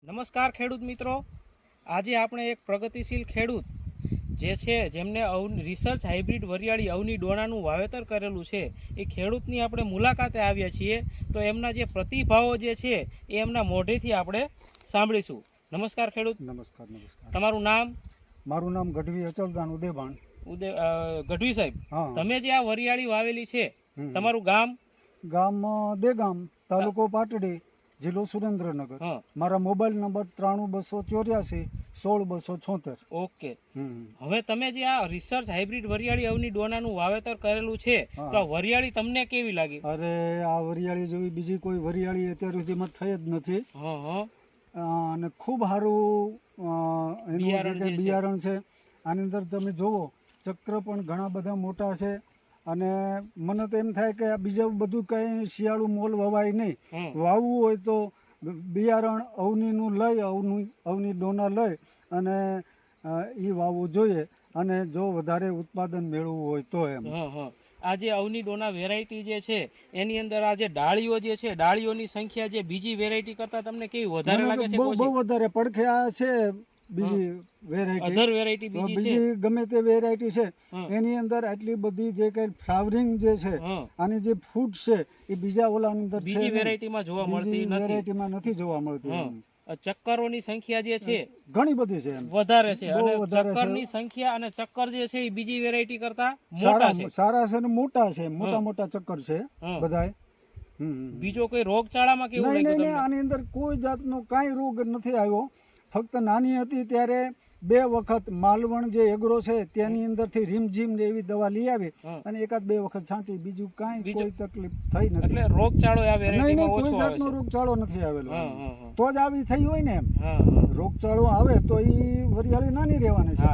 નમસ્કાર ખેડૂત મિત્રો, આજે આપણે એક પ્રગતિશીલ ખેડૂત જે છે જેમને રિસર્ચ હાઇબ્રિડ વરિયાળી અવની ડોણાનું વાવેતર કરેલું છે એ ખેડૂતની આપણે મુલાકાતે આવ્યા છીએ. તો એમના જે પ્રતિભાવો જે છે એ એમના મોઢેથી આપણે સાંભળીશું. નમસ્કાર ખેડૂત. નમસ્કાર. નમસ્કાર. તમારું નામ? મારું નામ ગઢવી અચલદાન ઉદેબાણ. ગઢવી સાહેબ, તમે જે આ વરિયાળી વાવેલી છે તમારું ગામ? ગામ દેગામ, તાલુકો પાટડી, જિલ્લો સુરેન્દ્રનગર. મારા મોબાઈલ નંબર 93-284-16-276. ઓકે. હવે તમે જે આ રિસર્ચ હાઇબ્રિડ વરિયાળી અવની ડોનાનું વાવેતર કરેલું છે તો આ વરિયાળી તમને કેવી લાગી? અરે આ વરિયાળી જેવી બીજી કોઈ વરિયાળી અત્યાર સુધીમાં થઈ જ નથી. અને ખૂબ સારું એનું જે બિયારણ છે. આની અંદર તમે જુઓ, ચક્ર પણ ઘણા બધા મોટા છે. અને મને તો એમ થાય કે આ બીજા બધું કંઈ શિયાળું મોલ વવાય નહીં. વાવવું હોય તો બિયારણ અવનીનું લઈ અવની ડોના લઈ અને એ વાવવું જોઈએ. અને જો વધારે ઉત્પાદન મેળવવું હોય તો એમ. આ જે અવની ડોના વેરાયટી જે છે એની અંદર આ જે ડાળીઓ જે છે, ડાળીઓની સંખ્યા જે બીજી વેરાયટી કરતા તમને કેવી વધારે લાગે છે? બહુ વધારે પડખે આ છે. બીજી વેરાયટી બીજી ગમે તે વેરાયટી છે એની અંદર આટલી બધી જે કઈ ફ્લાવરિંગ જે છે, આની જે ફૂટ છે એ બીજા ઓલાની અંદર બીજી વેરાયટીમાં જોવા મળતી નથી. વેરાયટીમાં નથી જોવા મળતી. ચક્કરોની સંખ્યા જે છે ઘણી બધી છે, વધારે છે. અને ચક્કરની સંખ્યા અને ચક્કર જે છે એ બીજી વેરાયટી કરતા મોટા છે, સારા છે ને મોટા છે. મોટા ચક્કર છે બધાય. બીજો કોઈ રોગચાળામાં કેવું લાગ્યું? નહીં, આની અંદર કોઈ જાતનો કાંઈ રોગ નથી આવ્યો. ફક્ત નાની હતી ત્યારે 2 વખત માલવણ જે એગ્રો છે તેની અંદરથી રીમઝીમ ને એવી દવા લઈ આવી અને 1-2 વખત છાંટી. બીજું કાંઈ કોઈ તકલીફ થઈ નથી. એટલે રોગચાળો આ વેરાયટીમાં ઓછો આવે છે. કોઈ જાતનો રોગચાળો નથી આવેલો. તો જ આવી થઈ હોય ને એમ. રોગચાળો આવે તો એ વરિયાળી નાની રહેવાની છે.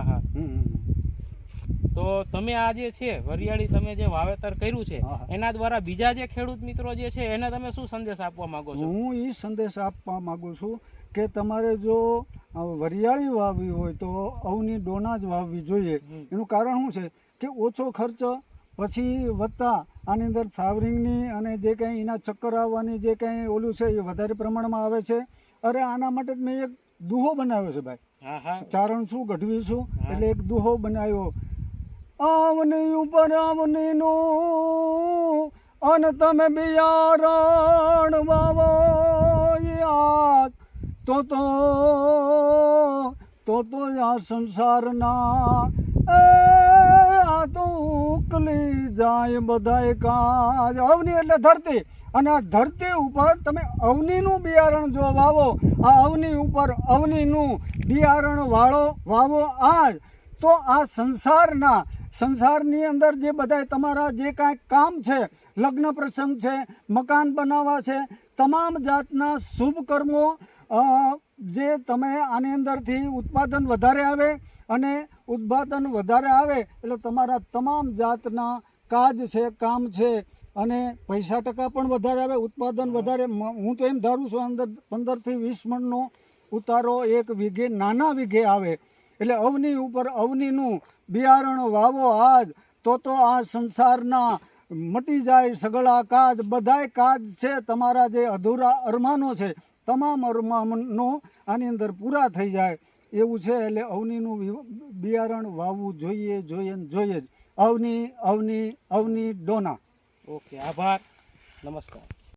તો તમે આ જે છે વરિયાળી તમે જે વાવેતર કર્યું છે એના દ્વારા બીજા જે ખેડૂત મિત્રો જે છે એને તમે શું સંદેશ આપવા માંગો છો? હું એ સંદેશ આપવા માંગુ છું કે તમારે જો વરિયાળી વાવવી હોય તો અવની ડોના જ વાવવી જોઈએ. એનું કારણ શું છે કે ઓછો ખર્ચ પછી વધતા આની અંદર ફ્લાવરિંગની અને જે કંઈ એના ચક્કર આવવાની જે કંઈ ઓલું છે એ વધારે પ્રમાણમાં આવે છે. અરે આના માટે મેં એક દુહો બનાવ્યો છે ભાઈ. ચારણ છું, ગઢવી છું, એટલે એક દુહો બનાવ્યો. આવની ઉપર આવનીનું અને તમે બિયારણ વાવો યાદ તો આ સંસારના આ તો ઉકલી જાય બધાય કાજ. અવની એટલે ધરતી, અને આ ધરતી ઉપર તમે અવનીનું બિયારણ જો વાવો, આ અવની ઉપર અવનીનું બિયારણ વાવો આજ, તો આ સંસારની અંદર જે બધા તમારા જે કાંઈ કામ છે, લગ્ન પ્રસંગ છે, મકાન બનાવવા છે, તમામ જાતના શુભ કર્મો જે તમે આની અંદરથી ઉત્પાદન વધારે આવે. અને ઉત્પાદન વધારે આવે એટલે તમારા તમામ જાતના કાજ છે, કામ છે, અને પૈસા ટકા પણ વધારે આવે, ઉત્પાદન વધારે. હું તો એમ ધારું છું અંદર 15-20 મણનો ઉતારો એક વીઘે, નાના વીઘે આવે. એટલે અવની ઉપર અવનીનું બિયારણ વાવો આજ, તો આ સંસારના મટી જાય સગળા કાજ. બધાય કાજ છે તમારા જે અધૂરા અરમાનો છે, તમામ અરમાનો આની અંદર પૂરા થઈ જાય એવું છે. એટલે અવનીનું બિયારણ વાવવું જોઈએ જ. અવની ડોના. ઓકે, આભાર. નમસ્કાર.